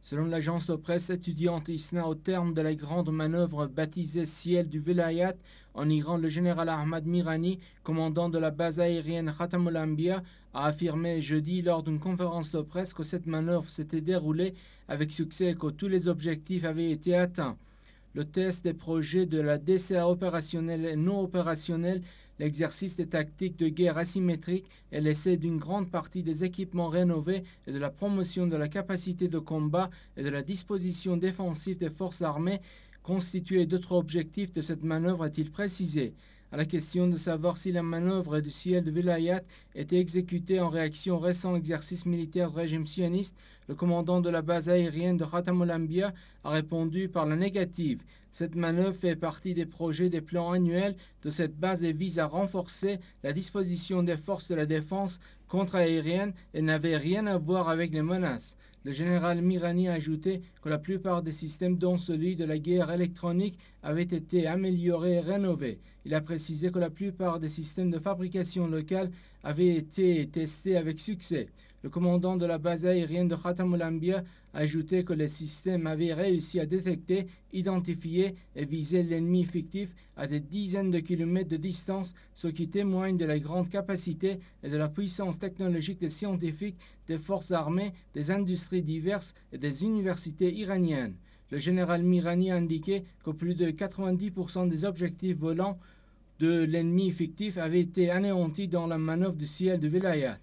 Selon l'agence de presse étudiante ISNA, au terme de la grande manœuvre baptisée Ciel du Vilayat en Iran, le général Ahmad Mirani, commandant de la base aérienne Khatam al-Anbiya, a affirmé jeudi lors d'une conférence de presse que cette manœuvre s'était déroulée avec succès et que tous les objectifs avaient été atteints. Le test des projets de la DCA opérationnelle et non opérationnelle, l'exercice des tactiques de guerre asymétriques et l'essai d'une grande partie des équipements rénovés et de la promotion de la capacité de combat et de la disposition défensive des forces armées constituaient d'autres objectifs de cette manœuvre, a-t-il précisé. À la question de savoir si la manœuvre du ciel de Vilayat était exécutée en réaction au récent exercice militaire du régime sioniste, le commandant de la base aérienne de Khatam al-Anbiya a répondu par la négative. Cette manœuvre fait partie des projets des plans annuels de cette base et vise à renforcer la disposition des forces de la défense contre-aérienne et n'avait rien à voir avec les menaces. Le général Mirani a ajouté que la plupart des systèmes, dont celui de la guerre électronique, avaient été améliorés et rénovés. Il a précisé que la plupart des systèmes de fabrication locale avaient été testés avec succès. Le commandant de la base aérienne de Khatam al-Anbiya a ajouté que les systèmes avaient réussi à détecter, identifier et viser l'ennemi fictif à des dizaines de kilomètres de distance, ce qui témoigne de la grande capacité et de la puissance technologique des scientifiques, des forces armées, des industries diverses et des universités iraniennes. Le général Mirani a indiqué que plus de 90% des objectifs volants de l'ennemi fictif avaient été anéantis dans la manœuvre du ciel de Vilayat.